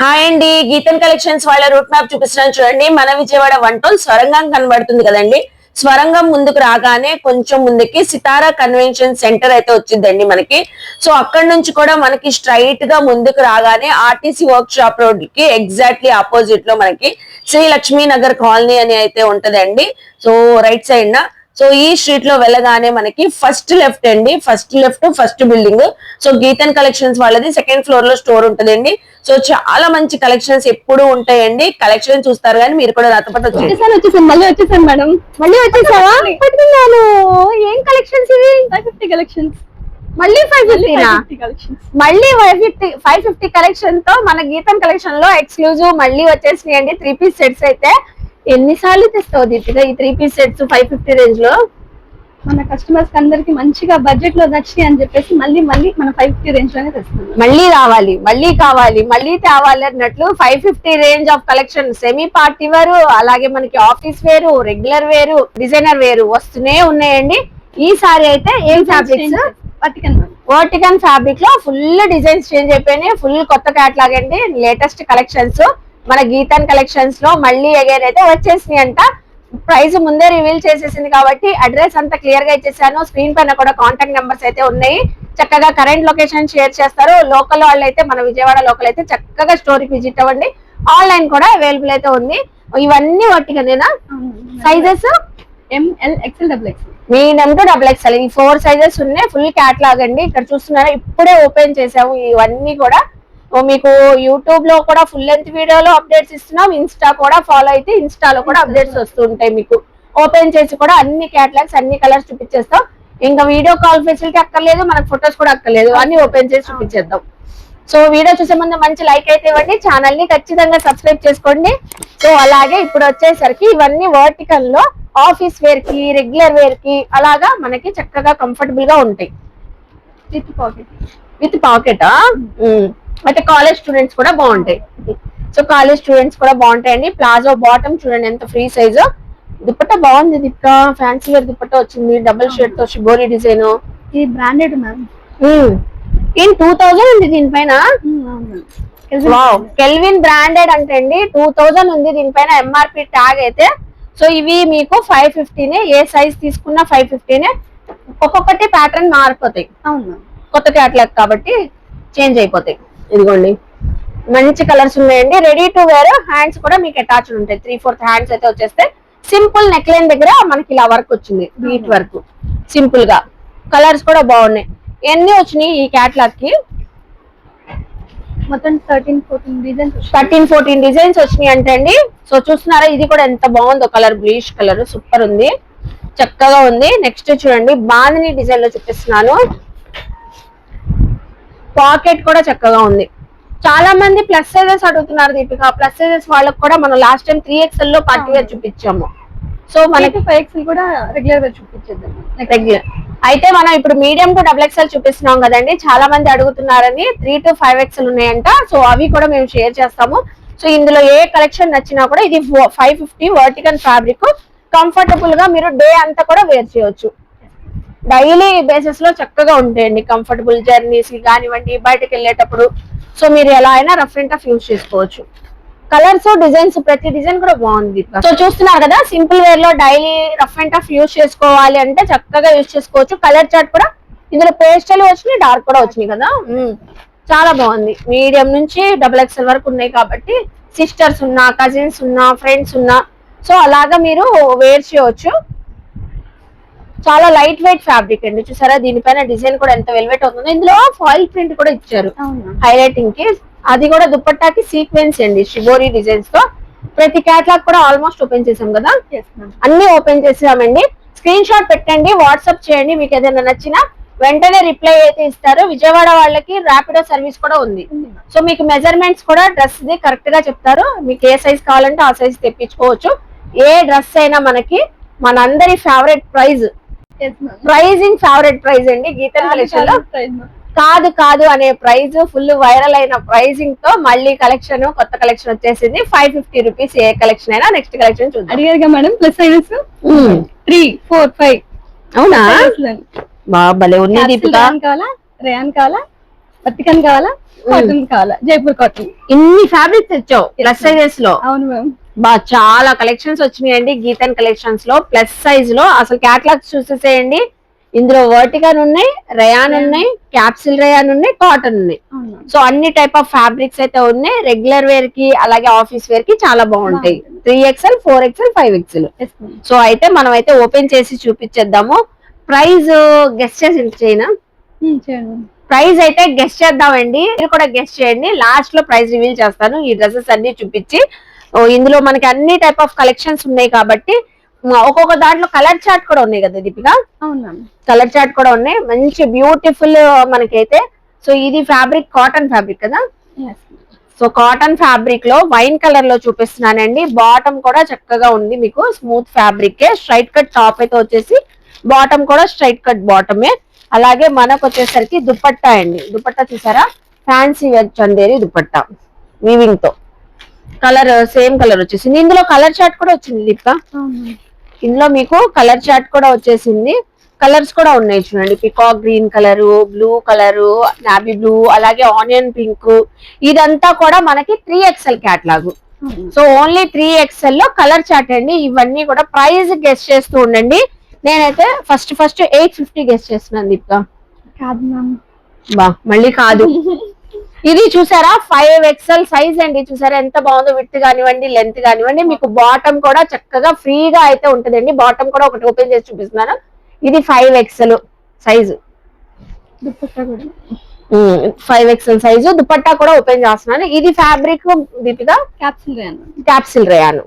Hi అండి, Geethan collections వాళ్ళ route map చూపిస్తున్నాను చూడండి. మన విజయవాడ వన్ టౌన్ స్వరంగం కనబడుతుంది కదండి. స్వరంగం ముందుకు రాగానే కొంచెం ముందుకి సితారా కన్వెన్షన్ సెంటర్ అయితే వచ్చిందండి మనకి. సో అక్కడ నుంచి కూడా మనకి స్ట్రైట్ గా ముందుకు రాగానే ఆర్టీసీ వర్క్ షాప్ రోడ్ కి ఎగ్జాక్ట్లీ ఆపోజిట్ లో మనకి శ్రీ లక్ష్మీ నగర్ కాలనీ అని అయితే ఉంటదండి. సో రైట్ సైడ్ నా సో ఈ స్ట్రీట్ లో వెళ్ళగానే మనకి ఫస్ట్ లెఫ్ట్ అండి, first building. So Geethan collections వాళ్ళది సెకండ్ ఫ్లోర్ లో స్టోర్ ఉంటదండి. సో చాలా మంచి కలెక్షన్స్ ఎప్పుడు ఉంటాయండి. కలెక్షన్ చూస్తారు కానీ మీరు కూడా నాతో పాటు వచ్చేసాను మళ్ళీ వచ్చేసాను మేడం. మళ్ళీ వచ్చేసావా? పట్టుకున్నాను. ఏం కలెక్షన్స్ ఇవి? 550 కలెక్షన్స్. మళ్ళీ 550 కలెక్షన్స్. మళ్ళీ 550 కలెక్షన్ తో మన గీతం కలెక్షన్ లో ఎక్స్క్లూజివ్ మళ్ళీ వచ్చేసినాయండి 3 పీస్ సెట్స్. అయితే ఎన్నిసార్లు తెస్తావు దీపిగా ఈ 3 పీస్ సెట్స్ 550 రేంజ్ లో? మన కస్టమర్స్ అందరికి మంచిగా బడ్జెట్ లో నచ్చి అని చెప్పేసి మళ్ళీ మన 550 రేంజ్ లోనే తెస్తాం. మళ్ళీ రావాలి, మళ్ళీ కావాలి, మళ్ళీ తేవాలి అన్నట్లు 550 range of collection. Semi party వేరు, అలాగే మనకి ఆఫీస్ వేరు, రెగ్యులర్ వేరు, డిజైనర్ వేరు వస్తూనే ఉన్నాయండి. ఈసారి అయితే ఏం ఫ్యాబ్రిక్స్? వర్టికన్ ఫ్యాబ్రిక్ లో ఫుల్ డిజైన్స్ చేంజ్ అయిపోయినాయి. ఫుల్ కొత్త క్యాట్లాగ్ అండి, లేటెస్ట్ కలెక్షన్స్ మన గీతన్ కలెక్షన్స్ లో మళ్ళీ అగైన్ అయితే వచ్చేసినాయి అంట. ప్రైస్ ముందే రివీల్ చేసేసింది కాబట్టి అడ్రస్ అంతా క్లియర్ గా ఇచ్చేసాను. స్క్రీన్ పైన కూడా కాంటాక్ట్ నెంబర్స్ అయితే ఉన్నాయి. చక్కగా కరెంట్ లొకేషన్ షేర్ చేస్తారు. లోకల్ వాళ్ళు అయితే మన విజయవాడ లోకల్ అయితే చక్కగా స్టోర్ కి విజిట్ అవ్వండి. ఆన్లైన్ కూడా అవైలబుల్ అయితే ఉంది. ఇవన్నీ వాటికనేనా sizes? ML XL XXL, medium to XXL, ఈ 4 సైజెస్ ఉన్నాయి. ఫుల్ క్యాట్లాగ్ అండి. ఇక్కడ చూస్తున్నారా, ఇప్పుడే ఓపెన్ చేసాము. ఇవన్నీ కూడా మీకు యూట్యూబ్ లో కూడా ఫుల్ లెంత్ వీడియోలో అప్డేట్స్ ఇస్తున్నాం. ఇన్స్టా కూడా ఫాలో అయితే ఇన్స్టాలో కూడా అప్డేట్స్ వస్తుంటాయి. మీకు ఓపెన్ చేసి కూడా అన్ని క్యాటలాగ్స్ అన్ని కలర్స్ చూపించేస్తాం. ఇంకా వీడియో కాల్ ఫెసిలిటీ అక్కర్లేదు, మనకు ఫొటోస్ కూడా అక్కర్లేదు, అన్ని ఓపెన్ చేసి చూపించేద్దాం. సో వీడియో చూసే ముందు మంచి లైక్ అయితే ఇవ్వండి, ఛానల్ ని ఖచ్చితంగా సబ్స్క్రైబ్ చేసుకోండి. సో అలాగే ఇప్పుడు వచ్చేసరికి ఇవన్నీ వర్టికల్ లో ఆఫీస్ వేర్ కి, రెగ్యులర్ వేర్ కి అలాగా మనకి చక్కగా కంఫర్టబుల్ గా ఉంటాయి. విత్ పాకెట్ అయితే కాలేజ్ స్టూడెంట్స్ కూడా బాగుంటాయి. సో కాలేజ్ స్టూడెంట్స్ కూడా బాగుంటాయండి. ప్లాజో బాటమ్ చూడండి ఎంత ఫ్రీ సైజు. దుప్పట్టా బాగుంది, దిప్ప ఫ్యాన్సీ వేర్ దుప్పట్టా వచ్చింది. డబుల్ షేడ్ తో షిబోరి డిజైన్. ఇది బ్రాండెడ్ మ్యామ్. 2000 ఉంది దీనిపైన. కెల్విన్ బ్రాండెడ్ అంటే అండి 2000 ఉంది దీనిపైన ఎంఆర్పి ట్యాగ్ అయితే. సో ఇవి మీకు 550నే, ఏ సైజ్ తీసుకున్నా 550నే. ఒక్కొక్కటి ప్యాటర్న్ మారిపోతాయి. అవును, కొత్త క్యాటలాగ్ కాబట్టి చేంజ్ అయిపోతాయి. ఇదిగోండి మంచి కలర్స్ ఉన్నాయండి. Ready to wear. హ్యాండ్స్ కూడా మీకు అటాచ్డ్ ఉంటాయి. 3/4 హ్యాండ్స్ అయితే వచ్చేస్తే సింపుల్ నెక్ లైన్ దగ్గర మనకి ఇలా వర్క్ వచ్చింది, బీట్ వర్క్ సింపుల్ గా. కలర్స్ కూడా బాగున్నాయి. ఎన్ని వచ్చినాయి ఈ క్యాటలాగ్ కి? మొత్తం 13-14 డిజైన్స్ వచ్చినాయి అంటే అండి. సో చూస్తున్నారా, ఇది కూడా ఎంత బాగుందో కలర్, బ్లీష్ కలర్ సూపర్ ఉంది, చక్కగా ఉంది. నెక్స్ట్ చూడండి, బాందిని డిజైన్ లో చూపిస్తున్నాను. పాకెట్ కూడా చక్కగా ఉంది. చాలా మంది ప్లస్ సైజెస్ అడుగుతున్నారు దీపిక. ప్లస్ సైజెస్ వాళ్ళకి కూడా మనం లాస్ట్ టైం 3XL లో పార్టీ వేర్ చూపించాము. సో మనకి 5XL కూడా రెగ్యులర్ వేర్ చూపించేద్దాం. రెగ్యులర్ అయితే మనం ఇప్పుడు మీడియం టు XXL చూపిస్తున్నాం కదండి. చాలా మంది అడుగుతున్నారని 3 to 5XL ఉన్నాయంట. సో అవి కూడా మేము షేర్ చేస్తాము. సో ఇందులో ఏ కలెక్షన్ నచ్చినా కూడా ఇది 550 వర్టికల్ ఫ్యాబ్రిక్. కంఫర్టబుల్ గా మీరు డే అంతా కూడా వేర్ చేయొచ్చు. డైలీ బేసిస్ లో చక్కగా ఉంటాయండి. కంఫర్టబుల్ జర్నీస్ కానివ్వండి, బయటకు వెళ్ళేటప్పుడు సో మీరు ఎలా అయినా రఫ్ అండ్ టఫ్ యూజ్ చేసుకోవచ్చు. కలర్స్, డిజైన్స్, ప్రతి డిజైన్ కూడా బాగుంది. సో చూస్తున్నారు కదా, సింపుల్ వేర్ లో daily rough and tough use చేసుకోవాలి అంటే చక్కగా యూజ్ చేసుకోవచ్చు. కలర్ చార్ట్ కూడా ఇందులో పేస్టల్ వచ్చినాయి, డార్క్ కూడా వచ్చినాయి కదా. చాలా బాగుంది. మీడియం నుంచి XXL వరకు ఉన్నాయి కాబట్టి సిస్టర్స్ ఉన్నా, కజిన్స్ ఉన్నా, ఫ్రెండ్స్ ఉన్నా సో అలాగా మీరు వేర్ చేయవచ్చు. చాలా లైట్ వెయిట్ ఫ్యాబ్రిక్ అండి. చూసారా, దీనిపైన డిజైన్ కూడా ఎంత వెల్వెట్ అవుతుందో. ఇందులో ఫాయిల్ ప్రింట్ కూడా ఇచ్చారు హైలైటింగ్ కి. అది కూడా దుపట్టాకి సీక్వెన్స్ అండి, షిబోరి డిజైన్స్ తో. ప్రతి క్యాటలాగ్ కూడా ఆల్మోస్ట్ ఓపెన్ చేసాం కదా, అన్ని ఓపెన్ చేసామండి. స్క్రీన్ షాట్ పెట్టండి, వాట్సాప్ చేయండి. మీకు ఏదైనా నచ్చినా వెంటనే రిప్లై అయితే ఇస్తారు. విజయవాడ వాళ్ళకి ర్యాపిడో సర్వీస్ కూడా ఉంది. సో మీకు మెజర్మెంట్స్ కూడా డ్రెస్ ది కరెక్ట్ గా చెప్తారు. మీకు ఏ సైజ్ కావాలంటే ఆ సైజ్ తెప్పించుకోవచ్చు. ఏ డ్రెస్ అయినా మనకి మనందరి favourite price, pricing favourite price అండి గీతన్ కలెక్షన్ లో. కాదు అనే ప్రైజ్, ఫుల్ వైరల్ అయిన ప్రైజింగ్ తో మళ్ళీ కలెక్షన్, కొత్త కలెక్షన్ వచ్చేసింది. 550 రూపీస్ ఏ కలెక్షన్ అయినా. నెక్స్ట్ కలెక్షన్ చూద్దాం. అడిగారుగా మేడం ప్లస్ సైజెస్ 3, 4, 5. అవునా, భలే ఉంది దీపిక. రేయాన్ కావాలా? పత్తికన్ కావాలా, కాటన్ కావాలా, జైపూర్ కాటన్. ఇన్ని ఫ్యాబ్రిక్స్ తెచ్చావు ప్లస్ సైజెస్ లో. అవును మ్యామ్. చాలా కలెక్షన్స్ వచ్చినాయండి గీతన్ కలెక్షన్స్ లో ప్లస్ సైజ్ లో. అసలు క్యాటలాగ్స్ చూసేసేయండి. ఇందులో వర్టికన్ ఉన్నాయి, రయాన్ ఉన్నాయి, క్యాప్సిల్ రయాన్ ఉన్నాయి, కాటన్ ఉన్నాయి. సో అన్ని టైప్ ఆఫ్ ఫ్యాబ్రిక్స్ అయితే ఉన్నాయి. రెగ్యులర్ వేర్ కి అలాగే ఆఫీస్ వేర్ కి చాలా బాగుంటాయి. 3XL, 4XL, 5XL. సో అయితే మనం అయితే ఓపెన్ చేసి చూపించేద్దాము. ప్రైస్ గెస్ట్ చేసి చేయనా? ప్రైస్ అయితే గెస్ట్ చేద్దామండి. మీరు కూడా గెస్ట్ చేయండి. లాస్ట్ లో ప్రైస్ రివీల్ చేస్తాను ఈ డ్రెస్సెస్ అన్ని చూపించి. ఇందులో మనకి అన్ని టైప్ ఆఫ్ కలెక్షన్స్ ఉన్నాయి కాబట్టి ఒక్కొక్క దాంట్లో కలర్ చార్ట్ కూడా ఉన్నాయి కదా దీపిక. కలర్ చార్ట్ కూడా ఉన్నాయి. మంచి బ్యూటిఫుల్ మనకైతే. సో ఇది ఫ్యాబ్రిక్ కాటన్ ఫ్యాబ్రిక్ కదా. సో కాటన్ ఫ్యాబ్రిక్ లో వైన్ కలర్ లో చూపిస్తున్నానండి. బాటమ్ కూడా చక్కగా ఉంది మీకు. Smooth fabric, straight cut top అయితే వచ్చేసి, బాటమ్ కూడా స్ట్రైట్ కట్ బాటమే. అలాగే మనకు వచ్చేసరికి దుపట్టా అండి. దుపట్టా చూసారా, ఫ్యాన్సీ చందేరి దుపట్టా వీవింగ్ తో. కలర్ సేమ్ కలర్ వచ్చేసింది. ఇందులో కలర్ చార్ట్ కూడా వచ్చింది దీపిక. ఇందులో మీకు కలర్ చార్ట్ కూడా వచ్చేసింది. కలర్స్ కూడా ఉన్నాయి చూడండి. Peacock green colour, blue colour, నాబీ blue, అలాగే ఆనియన్ పింక్. ఇదంతా కూడా మనకి 3XL catalogue. So only 3XL లో కలర్ చార్ట్ అండి. ఇవన్నీ కూడా ప్రైస్ గెస్ట్ చేస్తూ ఉండండి. నేనైతే ఫస్ట్ 850 గెస్ట్ చేస్తున్నాను దీపిక. బా మళ్ళీ కాదు. ఇది చూసారా 5XL సైజ్ అండి. చూసారా ఎంత బాగుందో. విడ్త్ కానివ్వండి, లెంత్ కానివ్వండి. మీకు బాటమ్ కూడా చక్కగా ఫ్రీగా అయితే ఉంటదండి. బాటమ్ కూడా ఒకటి ఓపెన్ చేసి చూపిస్తున్నాను. ఇది 5XL size. 5XL size dupatta కూడా ఓపెన్ చేస్తున్నాను. ఇది fabric Deepika capsule rayon.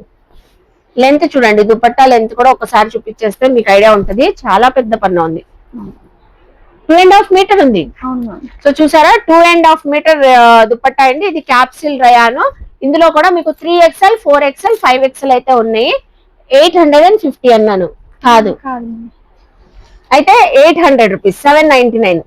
Length చూడండి, దుపట్టా లెంత్ కూడా ఒకసారి చూపించేస్తే మీకు ఐడియా ఉంటది. చాలా పెద్ద పన్ను ఉంది. 2.5 మీటర్ ఉంది. సో చూసారా 2.5 మీటర్ దుపట్టా అండి. ఇది క్యాప్సిల్ రయాను. ఇందులో కూడా మీకు 3XL, 4XL, 5XL అయితే ఉన్నాయి. 850 అన్నాను కాదు, అయితే 800 రూపీస్, 799.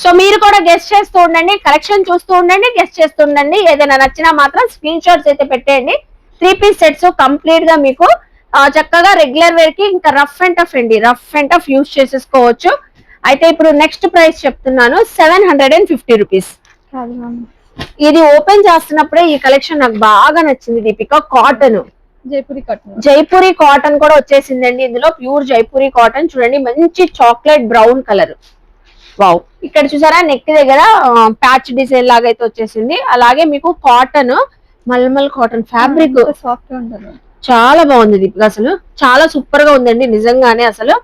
సో మీరు కూడా గెస్ట్ చేస్తూ ఉండండి, కలెక్షన్ చూస్తూ ఉండండి, గెస్ట్ చేస్తూ ఉండండి. ఏదైనా నచ్చినా మాత్రం స్క్రీన్ షాట్స్ అయితే పెట్టేయండి. 3 పీస్ సెట్స్ కంప్లీట్ గా మీకు చక్కగా రెగ్యులర్ వేర్ కి ఇంకా రఫ్ అండ్ టఫ్ అండి. రఫ్ అండ్ టఫ్ యూజ్ చేసేసుకోవచ్చు. అయితే ఇప్పుడు నెక్స్ట్ ప్రైస్ చెప్తున్నాను, 750 రూపీస్. ఇది ఓపెన్ చేస్తున్నప్పుడే ఈ కలెక్షన్ నాకు బాగా నచ్చింది దీపిక. కాటన్, జైపూరి కాటన్ కూడా వచ్చేసిందండి. ఇందులో ప్యూర్ జైపూరి కాటన్ చూడండి. మంచి చాక్లెట్ బ్రౌన్ కలర్. వావ్. ఇక్కడ చూసారా నెక్ దగ్గర ప్యాచ్ డిజైన్ లాగా అయితే వచ్చేసింది. అలాగే మీకు cotton, mulmul cotton fabric soft ఉంటుంది. చాలా బాగుంది దీపిక. అసలు చాలా సూపర్ గా ఉందండి నిజంగానే. అసలు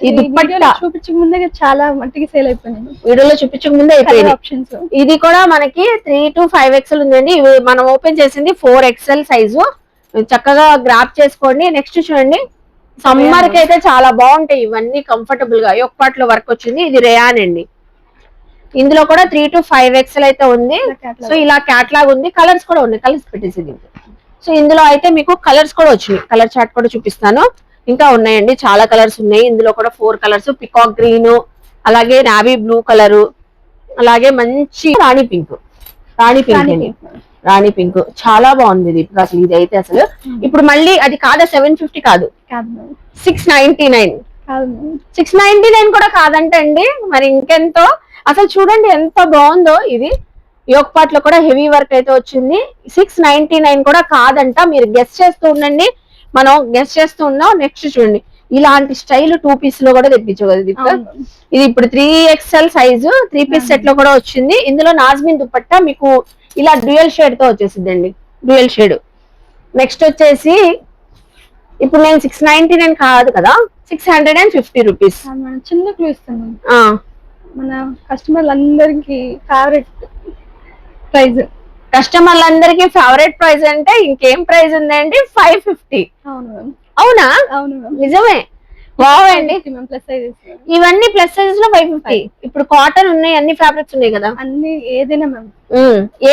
ఈ దుపట్టా చూపించక ముందే చాలా మట్టికి సేల్ అయిపోయింది. వీడియోలో చూపించక ముందే అయిపోయింది. ఇది కూడా మనకి 3 to 5XL ఉందండి. మనం ఓపెన్ చేసింది 4XL సైజు. చక్కగా గ్రాప్ చేసుకోండి. నెక్స్ట్ చూడండి, సమ్మర్ కి అయితే చాలా బాగుంటాయి ఇవన్నీ. కంఫర్టబుల్ గా యోక్ లో వర్క్ వచ్చింది. ఇది రేయాన్ అండి. ఇందులో కూడా 3 to 5XL అయితే ఉంది. సో ఇలా క్యాట్లాగ్ ఉంది. కలర్స్ కూడా ఉన్నాయి. కలర్స్ పెట్టేసింది. సో ఇందులో అయితే మీకు కలర్స్ కూడా వచ్చినాయి. కలర్ చార్ట్ కూడా చూపిస్తాను. ఇంకా ఉన్నాయండి, చాలా కలర్స్ ఉన్నాయి. ఇందులో కూడా 4 కలర్స్. పికాక్ గ్రీన్, అలాగే నావీ బ్లూ కలరు, అలాగే మంచి రాణి పింక్. రాణి పింక్ చాలా బాగుంది ఇది. అసలు ఇది అయితే అసలు ఇప్పుడు మళ్ళీ అది కాదా 750 కాదు, 699. 699 కూడా కాదంటే అండి మరి ఇంకెంతో. అసలు చూడండి ఎంత బాగుందో ఇది. యోక్ పార్ట్ లో కూడా హెవీ వర్క్ అయితే వచ్చింది. 699 కూడా కాదంట. మీరు గెస్ట్ చేస్తూ ఉండండి, మనం గెస్ట్ చేస్తూ ఉన్నాం. నెక్స్ట్ చూడండి, ఇలాంటి స్టైల్ 2 పీస్ లో కూడా తెప్పించగలదు. ఇది ఇప్పుడు 3XL సైజు 3 పీస్ సెట్ లో కూడా వచ్చింది. ఇందులో నాజ్మిన్ దుపట్టా మీకు ఇలా డ్యూయల్ షేడ్ తో వచ్చేసిందండి. Dual shade. నెక్స్ట్ వచ్చేసి ఇప్పుడు నేను 699 కాదు కదా, 650 రూపీస్. చిన్న క్లూ ఇస్తున్నాను. మన కస్టమర్లందరికి ఫేవరెట్ ప్రైస్. కస్టమర్లందరికి ఫేవరెట్ ప్రైస్ అంటే ఇంకేం ప్రైస్ ఉందండి, 550. అవునా? నిజమే. బాగుంది. ఇవన్నీ ప్లస్ సైజెస్ లో 550. ఇప్పుడు కాటన్ ఉన్నాయి, అన్ని ఫ్యాబ్రిక్స్ ఉన్నాయి కదా, అన్ని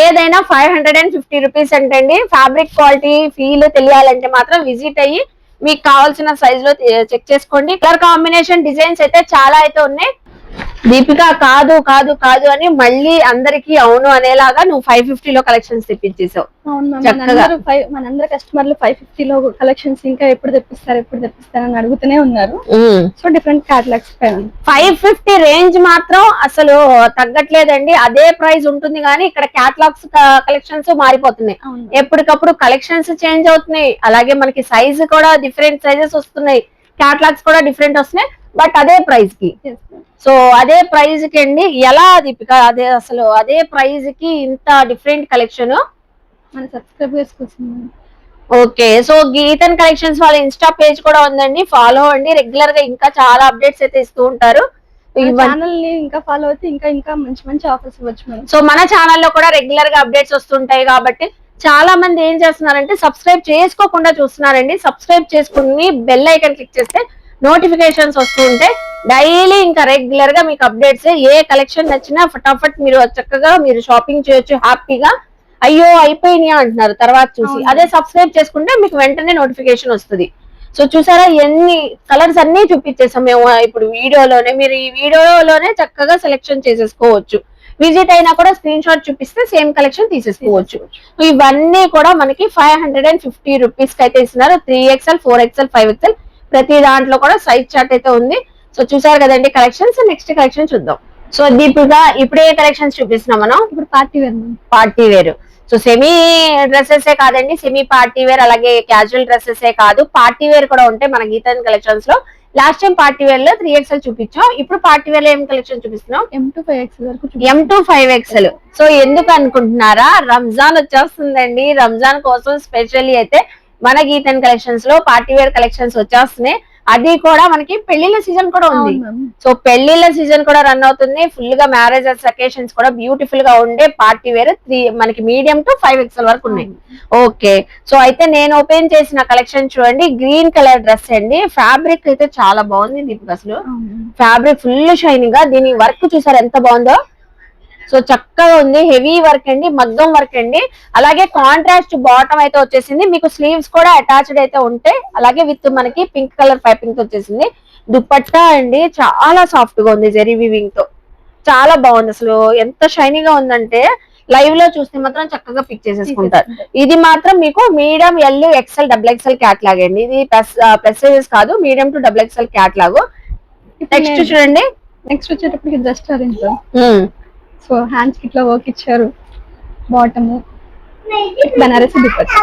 ఏదైనా 550 రూపీస్ అంటండి. ఫ్యాబ్రిక్ క్వాలిటీ ఫీల్ తెలియాలంటే మాత్రం విజిట్ అయ్యి మీకు కావాల్సిన సైజ్ లో చెక్ చేసుకోండి. కలర్ కాంబినేషన్ డిజైన్స్ అయితే చాలా అయితే ఉన్నాయి. దీపిక కాదు కాదు కాదు అని మళ్ళీ అందరికి అవును అనేలాగా నువ్వు 550 లో కలెక్షన్స్ తెప్పించేసావు. అవును మ్యామ్, చక్కగా. మనందరూ కస్టమర్లు 550 లో కలెక్షన్స్ ఇంకా ఎప్పుడు తెప్పిస్తారు అని అడుగుతూనే ఉన్నారు. సో డిఫరెంట్ క్యాటలాగ్స్ పైన 550 రేంజ్ మాత్రం అసలు తగ్గట్లేదండి. అదే ప్రైస్ ఉంటుంది కానీ ఇక్కడ క్యాటలాగ్స్ కలెక్షన్స్ మారిపోతున్నాయి. అవును. ఎప్పటికప్పుడు కలెక్షన్స్ చేంజ్ అవుతున్నాయి. అలాగే మనకి సైజ్ కూడా డిఫరెంట్ సైజెస్ వస్తున్నాయి, క్యాటలాగ్స్ కూడా డిఫరెంట్ వస్తున్నాయి. బట్ అదే ప్రైస్ కి, సో అదే ప్రైస్ కి అండి ఎలా దీపిక అదే అసలు అదే ప్రైస్ కి ఇంత డిఫరెంట్ కలెక్షన్ మన సబ్స్క్రైబర్స్ కోసం. ఓకే, సో గీతన్ కలెక్షన్స్ వాళ్ళ ఇన్స్టా పేజ్ కూడా ఉందండి, ఫాలో అండి. రెగ్యులర్ గా ఇంకా చాలా అప్డేట్స్ అయితే ఇస్తూ ఉంటారు. ఛానల్ ని ఇంకా ఫాలో అయితే ఇంకా ఇంకా మంచి మంచి ఆఫర్స్ ఇవ్వచ్చు మేడం. సో మన ఛానల్లో కూడా రెగ్యులర్ గా అప్డేట్స్ వస్తుంటాయి కాబట్టి చాలా మంది ఏం చేస్తున్నారంటే సబ్స్క్రైబ్ చేసుకోకుండా చూస్తున్నారండి. సబ్స్క్రైబ్ చేసుకుని బెల్ ఐకాన్ క్లిక్ చేస్తే నోటిఫికేషన్స్ వస్తూ ఉంటాయి. డైలీ ఇంకా రెగ్యులర్ గా మీకు అప్డేట్స్, ఏ కలెక్షన్ నచ్చినా ఫటాఫట్ మీరు చక్కగా మీరు షాపింగ్ చేయొచ్చు హ్యాపీగా. అయ్యో అయిపోయినాయా అంటున్నారు తర్వాత చూసి. అదే సబ్స్క్రైబ్ చేసుకుంటే మీకు వెంటనే నోటిఫికేషన్ వస్తుంది. సో చూసారా ఎన్ని కలర్స్ అన్ని చూపించేసాం మేము ఇప్పుడు వీడియోలోనే. మీరు ఈ వీడియోలోనే చక్కగా సెలెక్షన్ చేసేసుకోవచ్చు. విజిట్ అయినా కూడా స్క్రీన్ షాట్ చూపిస్తే సేమ్ కలెక్షన్ తీసేసుకోవచ్చు. ఇవన్నీ కూడా మనకి 550 రూపీస్ కి అయితే ఇస్తున్నారు. 3XL 4XL 5XL ప్రతి దాంట్లో కూడా సైజ్ చార్ట్ అయితే ఉంది. సో చూసారు కదండి కలెక్షన్స్. నెక్స్ట్ కలెక్షన్ చూద్దాం. సో దీపిక ఇప్పుడు ఏ కలెక్షన్స్ చూపిస్తున్నాం మనం? ఇప్పుడు party wear. Party wear. So semi dresses కాదండి, సెమీ పార్టీ వేర్ అలాగే క్యాజువల్ డ్రెస్సెస్ కాదు, పార్టీ వేర్ కూడా ఉంటాయి మన గీతన్ కలెక్షన్స్ లో. లాస్ట్ టైం పార్టీ వేర్ లో 3XL చూపించాం, ఇప్పుడు పార్టీ వేర్ లో ఏం కలెక్షన్ చూపిస్తున్నాం? M to 5XL వరకు. M to 5XL. సో ఎందుకు అనుకుంటున్నారా? రంజాన్ వచ్చేస్తుందండి. రంజాన్ కోసం స్పెషల్లీ అయితే మన గీతన్ కలెక్షన్స్ లో పార్టీ వేర్ కలెక్షన్స్ వచ్చేస్తున్నాయి. అది కూడా మనకి పెళ్లిళ్ళ సీజన్ కూడా ఉంది. సో పెళ్లిళ్ళ సీజన్ కూడా రన్ అవుతుంది. ఫుల్ గా మ్యారేజెస్ అకేషన్స్ కూడా బ్యూటిఫుల్ గా ఉండే పార్టీ వేర్ మనకి మీడియం టు 5XL వరకు ఉన్నాయి. ఓకే, సో అయితే నేను ఓపెన్ చేసిన కలెక్షన్ చూడండి. గ్రీన్ కలర్ డ్రెస్ అండి. ఫ్యాబ్రిక్ అయితే చాలా బాగుంది దీనికి. అసలు ఫ్యాబ్రిక్ ఫుల్ షైనింగ్ గా, దీని వర్క్ చూసారు ఎంత బాగుందో. సో చక్కగా ఉంది, హెవీ వర్క్ అండి, మగ్గం వర్క్ అండి. అలాగే కాంట్రాస్ట్ బాటమ్ అయితే వచ్చేసింది. మీకు స్లీవ్స్ కూడా అటాచ్డ్ అయితే ఉంటాయి. అలాగే విత్ మనకి పింక్ కలర్ పైపింగ్ తో వచ్చేసింది. దుపట్టా అండి చాలా సాఫ్ట్ గా ఉంది, జెరీ వీవింగ్ తో చాలా బాగుంది. అసలు ఎంత షైనీగా ఉందంటే లైవ్ లో చూస్తే మాత్రం చక్కగా పిక్ చేసేసుకుంటారు. ఇది మాత్రం మీకు medium L XL XXL catalogue అండి. ఇది ప్లస్ సైజెస్ కాదు, medium to XXL catalogue. Next చూడండి. నెక్స్ట్ వచ్చేటప్పటికి జస్ట్ అరేంజ్. సో హ్యాండ్స్ కి ఇట్లా వర్క్ ఇచ్చారు. బాటమ్ బనారసి దుపట్టా.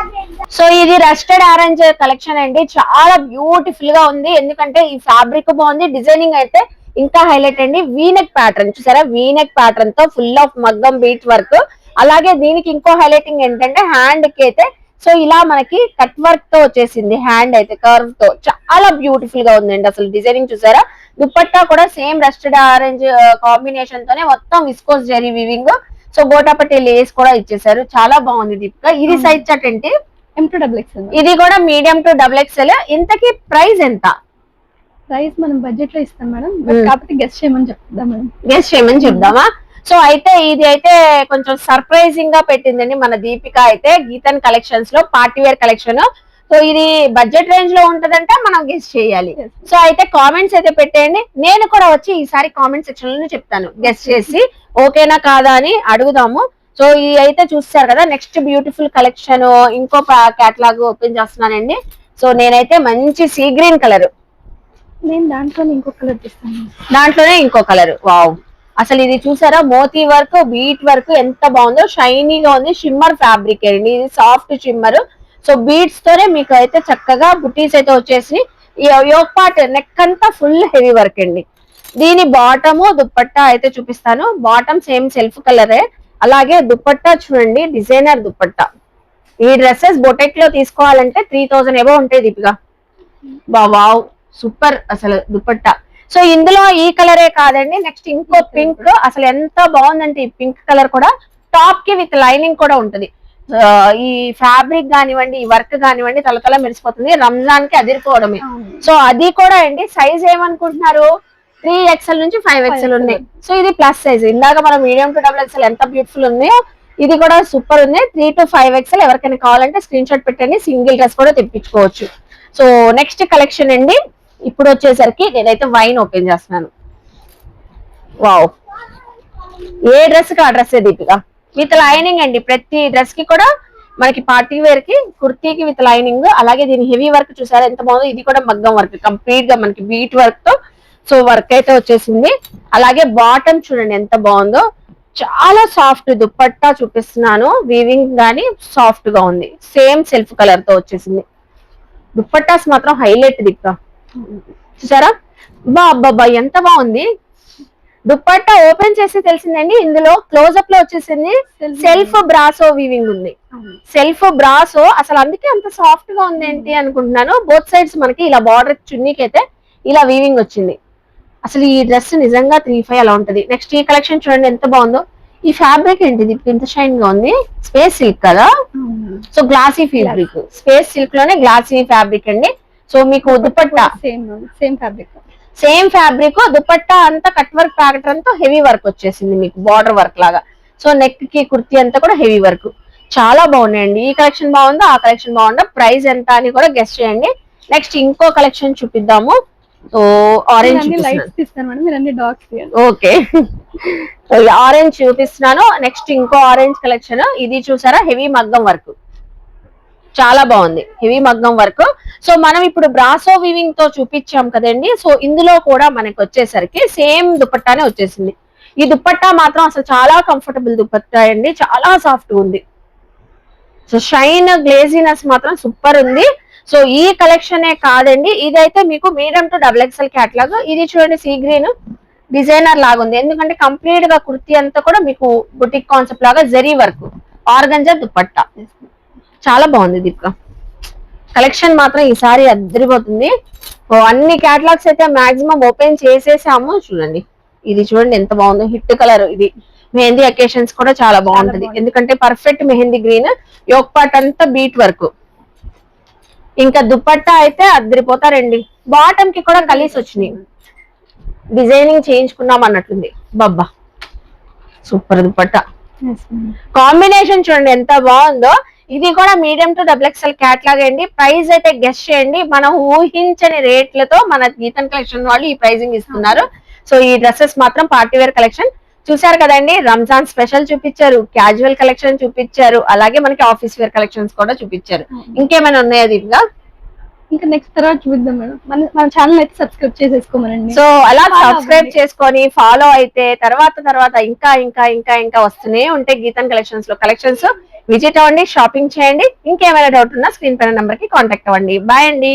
సో ఇది రస్టెడ్ ఆరెంజ్ కలెక్షన్ అండి. చాలా బ్యూటిఫుల్ గా ఉంది. ఎందుకంటే ఈ ఫ్యాబ్రిక్ బాగుంది, డిజైనింగ్ అయితే ఇంకా హైలైట్ అండి. వీనెక్ ప్యాటర్న్ చూసారా, వీనెక్ ప్యాటర్న్ తో ఫుల్ ఆఫ్ మగ్గం బీట్ వర్క్. అలాగే దీనికి ఇంకో హైలైటింగ్ ఏంటంటే హ్యాండ్ కి అయితే సో ఇలా మనకి కట్ వర్క్ తో వచ్చేసింది. హ్యాండ్ అయితే కర్వ్ తో చాలా బ్యూటిఫుల్ గా ఉందండి. అసలు డిజైనింగ్ చూసారా. దుపట్టా కూడా సేమ్ రస్టెడ్ ఆరెంజ్ కాంబినేషన్ తోనే మొత్తం viscose zari weaving. So gota patti lace కూడా ఇచ్చేసారు. చాలా బాగుంది దీపిక. ఇది సైజ్ చార్ట్ ఏంటి? M to XXL. ఇది కూడా మీడియం టు XXL. ఇంతకీ ప్రైస్ ఎంత? ప్రైస్ మనం బడ్జెట్ లో ఇస్తాం మేడం, కాబట్టి గెస్ట్ చేయమని చెప్తాం మేడం. గెస్ట్ చేయమని చెప్దామా? సో అయితే ఇది అయితే కొంచెం సర్ప్రైజింగ్ గా పెట్టిందండి మన దీపిక అయితే గీతన్ కలెక్షన్స్ లో పార్టీ వేర్ కలెక్షన్. సో ఇది బడ్జెట్ రేంజ్ లో ఉంటదంటే మనం గెస్ట్ చేయాలి. సో అయితే కామెంట్స్ అయితే పెట్టేయండి. నేను కూడా వచ్చి ఈసారి కామెంట్ సెక్షన్ లో చెప్తాను, గెస్ట్ చేసి ఓకేనా కాదా అని అడుగుదాము. సో ఇది అయితే చూస్తారు కదా. నెక్స్ట్ బ్యూటిఫుల్ కలెక్షన్ ఇంకో క్యాటలాగ్ ఓపెన్ చేస్తున్నానండి. సో నేనైతే మంచి సీ గ్రీన్ కలర్, నేను దాంట్లోనే ఇంకో కలర్ తీస్తాను. దాంట్లోనే ఇంకో కలర్. వావ్, అసలు ఇది చూసారా మోతీ వర్క్ బీట్ వర్క్ ఎంత బాగుందో, షైనీగా ఉంది. షిమ్మర్ ఫ్యాబ్రిక్ అండి, ఇది సాఫ్ట్ షిమ్మర్. సో బీట్స్ తోనే మీకు అయితే చక్కగా బుటీస్ అయితే వచ్చేసి యోక్ పార్ట్ నెక్ అంతా ఫుల్ హెవీ వర్క్ అండి. దీని బాటము దుపట్టా అయితే చూపిస్తాను. బాటమ్ సేమ్ సెల్ఫ్ కలరే. అలాగే దుపట్టా చూడండి, డిజైనర్ దుపట్టా. ఈ డ్రెస్సెస్ బొటెక్ లో తీసుకోవాలంటే 3000 ఏవో ఉంటాయి దీపిక. వావ్ సూపర్ అసలు దుపట్టా. సో ఇందులో ఈ కలరే కాదండి, నెక్స్ట్ ఇంకో పింక్. అసలు ఎంత బాగుందంటే ఈ పింక్ కలర్ కూడా టాప్ కి విత్ లైనింగ్ కూడా ఉంటది. ఈ ఫ్యాబ్రిక్ కానివ్వండి, ఈ వర్క్ కానివ్వండి తలతల మెరిసిపోతుంది. రంజాన్ కి అదిరిపోవడమే. సో అది కూడా అండి సైజ్ ఏమనుకుంటున్నారు? 3XL నుంచి 5XL ఉన్నాయి. సో ఇది ప్లస్ సైజ్. ఇందాక మనం మీడియం టు XXL ఎంత బ్యూటిఫుల్ ఉన్నాయో ఇది కూడా సూపర్ ఉంది. 3 to 5XL ఎవరికైనా కావాలంటే స్క్రీన్ షాట్ పెట్టండి, సింగిల్ డ్రెస్ కూడా తెప్పించుకోవచ్చు. సో నెక్స్ట్ కలెక్షన్ అండి. ఇప్పుడు వచ్చేసరికి నేనైతే వైన్ ఓపెన్ చేస్తున్నాను. వావ్, ఏ డ్రెస్ కి ఆ డ్రెస్ దీపిక విత్ లైనింగ్ అండి. ప్రతి డ్రెస్ కి కూడా మనకి పార్టీ వేర్ కి కుర్తీకి విత్ లైనింగ్. అలాగే దీని హెవీ వర్క్ చూసారా ఎంత బాగుందో. ఇది కూడా మగ్గం వర్క్ కంప్లీట్ గా మనకి బీట్ వర్క్ తో సో వర్క్ అయితే వచ్చేసింది. అలాగే బాటమ్ చూడండి ఎంత బాగుందో, చాలా సాఫ్ట్ దుప్పట్టా చూపిస్తున్నాను. వీవింగ్ గానీ సాఫ్ట్ గా ఉంది. సేమ్ సెల్ఫ్ కలర్ తో వచ్చేసింది. దుప్పట్టాస్ మాత్రం హైలైట్ దిక్క చూసారా. అబ్బా ఎంత బాగుంది. దుప్పట్టా ఓపెన్ చేసి తెలిసిందండి, ఇందులో క్లోజ్అప్ లో వచ్చేసింది సెల్ఫ్ బ్రాసో వీవింగ్ ఉంది. సెల్ఫ్ బ్రాసో అసలు అందుకే అంత సాఫ్ట్ గా ఉంది ఏంటి అనుకుంటున్నాను. బోత్ సైడ్స్ మనకి ఇలా బార్డర్ చున్నీకి అయితే ఇలా వీవింగ్ వచ్చింది. అసలు ఈ డ్రెస్ నిజంగా 3-5 అలా ఉంటది. నెక్స్ట్ ఈ కలెక్షన్ చూడండి ఎంత బాగుందో. ఈ ఫ్యాబ్రిక్ ఏంటిది ఇంత షైన్ గా ఉంది. స్పేస్ సిల్క్ కదా, so glossy fabric. Space silk లోనే గ్లాసీ ఫ్యాబ్రిక్ అండి. సో మీకు దుపట్టా సేమ్ ఫ్యాబ్రిక్, దుపట్టా అంతా కట్ వర్క్ ప్యాటర్న్ తో హెవీ వర్క్ వచ్చేసింది మీకు బార్డర్ వర్క్ లాగా. సో నెక్ కి కుర్తీ అంతా కూడా హెవీ వర్క్. చాలా బాగున్నాయండి. ఈ కలెక్షన్ బాగుందా, ఆ కలెక్షన్ బాగుందా, ప్రైస్ ఎంత అని కూడా గెస్ట్ చేయండి. నెక్స్ట్ ఇంకో కలెక్షన్ చూపిద్దాము. సో ఆరెంజ్ ఓకే, ఆరెంజ్ చూపిస్తున్నాను. నెక్స్ట్ ఇంకో ఆరెంజ్ కలెక్షన్. ఇది చూసారా హెవీ మగ్గం వర్క్, చాలా బాగుంది హెవీ మగ్గం వర్క్. సో మనం ఇప్పుడు బ్రాసో వీవింగ్ తో చూపించాం కదండి. సో ఇందులో కూడా మనకి వచ్చేసరికి సేమ్ దుపట్టానే వచ్చేసింది. ఈ దుపట్టా మాత్రం అసలు చాలా కంఫర్టబుల్ దుపట్టా అండి, చాలా సాఫ్ట్ ఉంది. సో షైన్ గ్లేజీనెస్ మాత్రం సూపర్ ఉంది. సో ఈ కలెక్షనే కాదండి, ఇదైతే మీకు మీడియం టు XXL క్యాట్లాగ్. ఇది చూడండి సీ గ్రీన్ డిజైనర్ లాగా ఉంది. ఎందుకంటే కంప్లీట్ గా కుర్తీ అంతా కూడా మీకు బుటిక్ కాన్సెప్ట్ లాగా జరీ వర్క్, ఆర్గంజా దుపట్టా. చాలా బాగుంది దీపిక. కలెక్షన్ మాత్రం ఈసారి అద్దరిపోతుంది. అన్ని క్యాటలాగ్స్ అయితే మాక్సిమం ఓపెన్ చేసేసాము. చూడండి ఇది చూడండి ఎంత బాగుందో. హిట్ కలర్ ఇది. మెహందీ అకేషన్స్ కూడా చాలా బాగుంటది. ఎందుకంటే perfect mehndi green. Yoke part అంతా బీట్ వర్క్. ఇంకా దుపట్టా అయితే అద్దరిపోతారండి. బాటమ్ కి కూడా కలిసి వచ్చినాయి. డిజైనింగ్ చేయించుకున్నాం అన్నట్లుంది. బబ్బా సూపర్ దుపట్టా. కాంబినేషన్ చూడండి ఎంత బాగుందో. ఇది కూడా మీడియం టు XXL క్యాట్లాగ్ అండి. ప్రైస్ అయితే గెస్ట్ చేయండి. మనం ఊహించని రేట్లతో మన గీతన్ కలెక్షన్ వాళ్ళు ఈ ప్రైజింగ్ ఇస్తున్నారు. సో ఈ డ్రెస్సెస్ మాత్రం పార్టీ వేర్ కలెక్షన్ చూసారు కదండి. రంజాన్ స్పెషల్ చూపించారు, క్యాజువల్ కలెక్షన్ చూపించారు, అలాగే మనకి ఆఫీస్ వేర్ కలెక్షన్స్ కూడా చూపించారు. ఇంకేమైనా ఉన్నాయా దీపిగా? ఇంకా నెక్స్ట్ తర్వాత చూద్దాం మేడం. మన ఛానల్ అయితే సబ్స్క్రైబ్ చేసేసుకోమనండి. సో అలా సబ్స్క్రైబ్ చేసుకొని ఫాలో అయితే తర్వాత ఇంకా ఇంకా ఇంకా ఇంకా వస్తూనే ఉంటాయి గీతన్ కలెక్షన్స్ లో కలెక్షన్స్. విజిట్ అవ్వండి, షాపింగ్ చేయండి. ఇంకేమైనా డౌట్ ఉన్నా స్క్రీన్ పైన నెంబర్ కి కాంటాక్ట్ అవ్వండి. బాయ్ అండి.